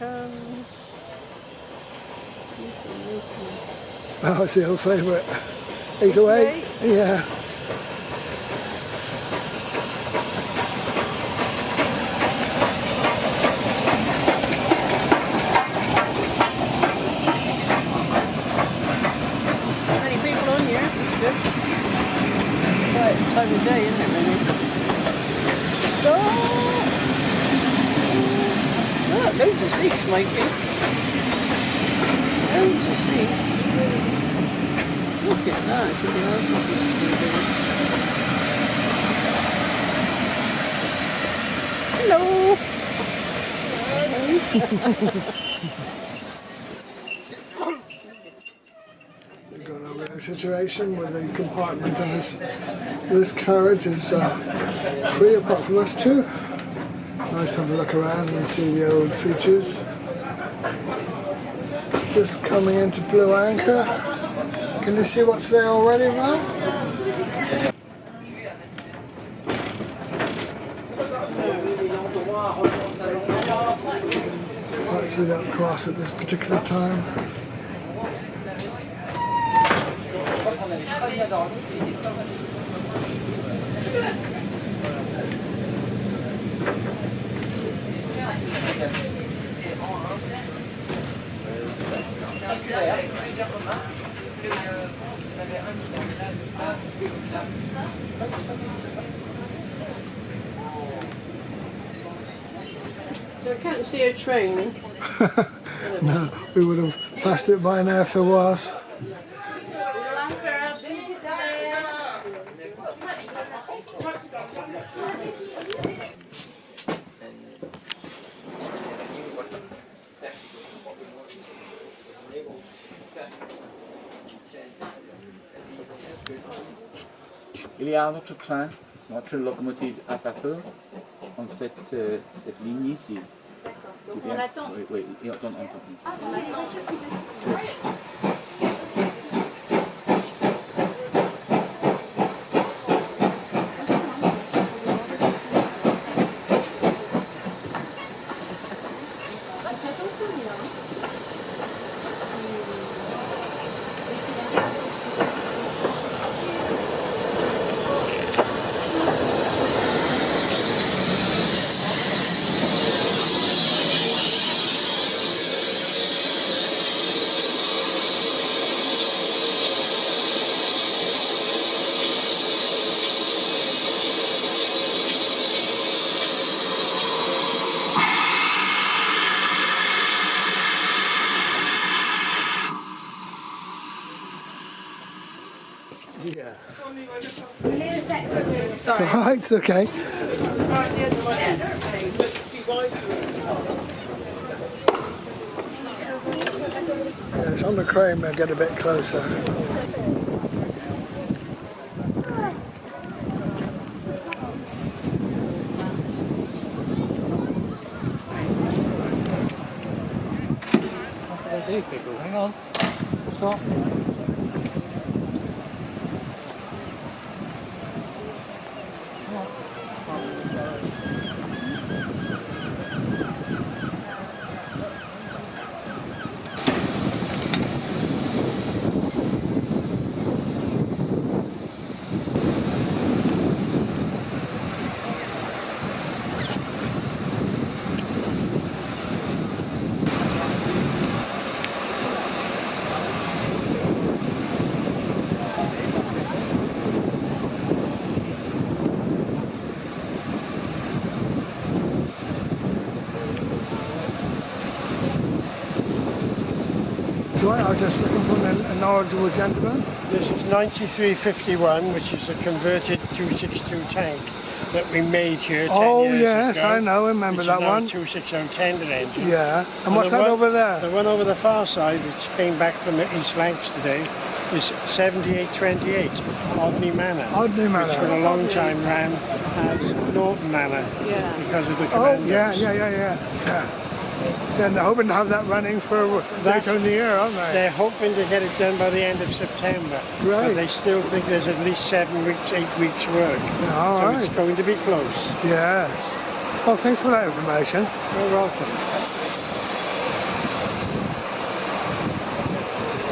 comes. Oh, it's the old favourite. 808. Yeah. Many people on here, that's good. Right, time of day, isn't it, really? Oh! Look, loads of seats, Mikey. Loads of seats. Look at that, should be nice and We've got a situation where the compartment in this carriage is free apart from us two. Nice to have a look around and see the old features. Just coming into Blue Anchor. Can you see what's there already, Val? Perhaps we don't cross at this particular time. So I can't see a train. No, we would have passed it by now if there was. Il y a un autre train, une autre locomotive à vapeur, en cette ligne ici. Donc on attend. Oui, et on attend. On attend. Yeah. Sorry. It's alright, it's okay. Yeah, it's on the crane, we'll get a bit closer. People, hang on. Stop. Right, I was just looking for an knowledgeable gentleman. This is 9351, which is a converted 262 tank that we made here 10 Oh years yes, ago. I know, remember that one. 260 tender engine. Yeah, and what's that over there? The one over the far side, which came back from the East Lancs today, is 7828, Odney Manor. Odney Manor. Which for a long time ran as Norton Manor because of the Oh, commandos. yeah. Then they're hoping to have that running for later in the year, aren't they? They're hoping to get it done by the end of September. Right. But they still think there's at least 7 weeks, 8 weeks work. All So right. it's going to be close. Yes. Well, thanks for that information. You're welcome.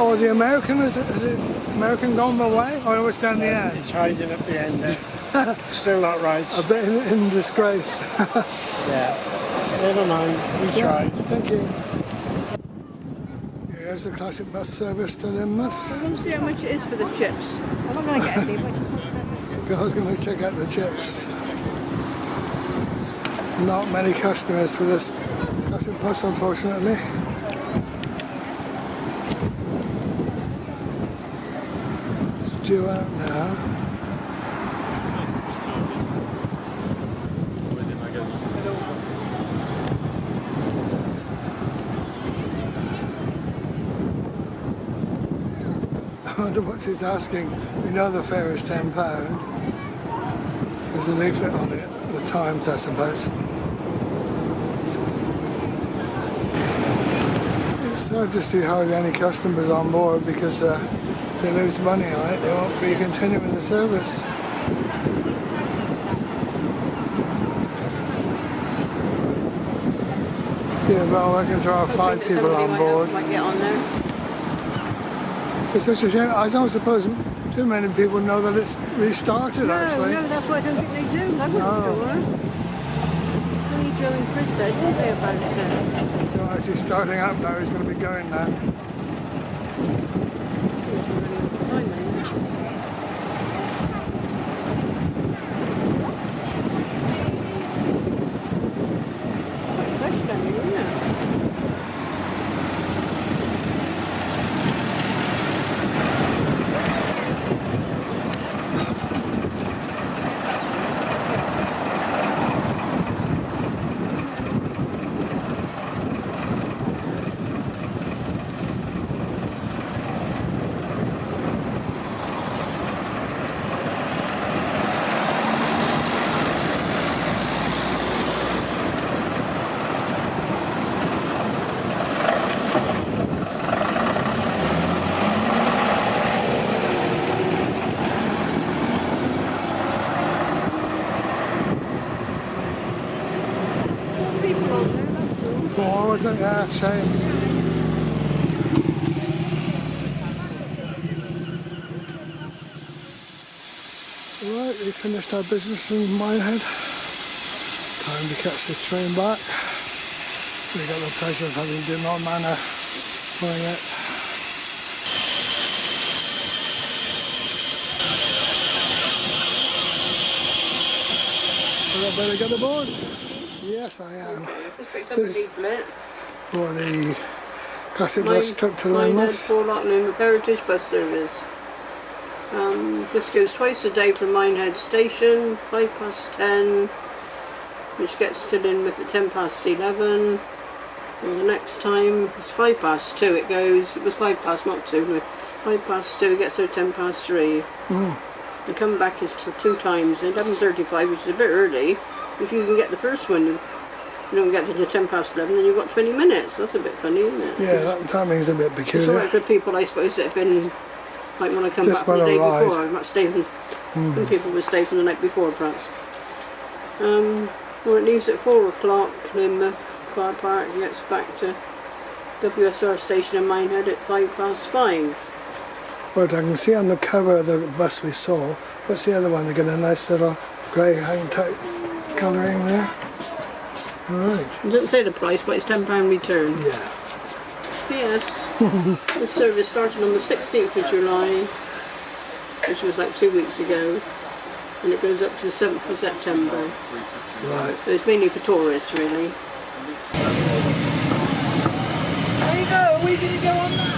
Oh, the American, is it American gone away? Or it was down the end? It's hiding at the end there. Still not right. A bit in disgrace. Yeah. Never mind, we tried. Thank you. Here's the classic bus service to Lynmouth. I'm going to see how much it is for the chips. I'm not going to get any, but I was going to check out the chips. Not many customers for this classic bus, unfortunately. It's due out now. I wonder what she's asking. We know the fare is £10. There's a leaflet on it, the times I suppose. It's sad to see hardly any customers on board because if they lose money on it, they won't be continuing the service. Yeah, well, I reckon there are 5 people on board. might get on there. It's such a shame. I don't suppose too many people know that it's restarted, actually. No, that's what I don't think they do. I wouldn't No. do it. Only Joe and Chris said, didn't they, about it? No, actually starting up now, he's going to be going now. Wasn't it? Yeah, shame. Right, we finished our business in Minehead. Time to catch this train back. We got the pleasure of having dinner on manor flying it. Are you ready to get aboard? Yes, I am. Just picked up a leaflet. For the classic bus trip to Minehead, Lynmouth. Porlock, Lynmouth Heritage Bus Service. This goes twice a day from Minehead Station, 10:05, which gets to Lynmouth at 11:10. And the next time it's 2:05 it goes. It was 2:05, not 2. No. 2:05 it gets there at 3:10. The come back is 2 times, 11:35, which is a bit early. If you can get the first one, you don't get to the 11:10, then you've got 20 minutes. That's a bit funny, isn't it? Yeah, that timing's a bit It's peculiar. alright for people, I suppose, that have been, like when I come Just back from the when day arrived. before. I might stay from, some people would stay from the night before, perhaps. Well, it leaves at 4 o'clock, Lynmouth car park, gets back to WSR station in Minehead at 5:05. But I can see on the cover of the bus we saw, what's the other one? They got a nice little grey hang type colouring there. Right. It doesn't say the price, but it's £10 return. Yeah. Yes. The service started on the 16th of July, which was like 2 weeks ago, and it goes up to the 7th of September. Right. So it's mainly for tourists, really. There you go. Are we going to go on that?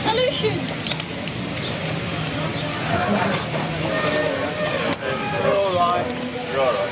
Solution! You're alright. You're alright.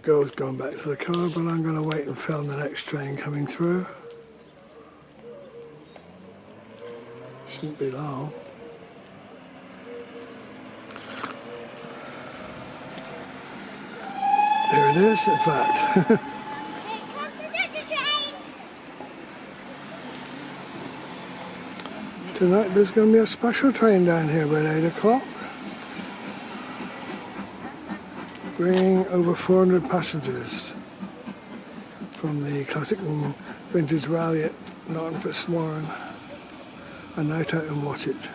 girl's gone back to the car, but I'm going to wait and film the next train coming through. Shouldn't be long. There it is, in fact. Tonight there's going to be a special train down here by 8 o'clock. Bringing over 400 passengers from the classic and vintage rally at Norton Fitzwarren. A night out and watch it.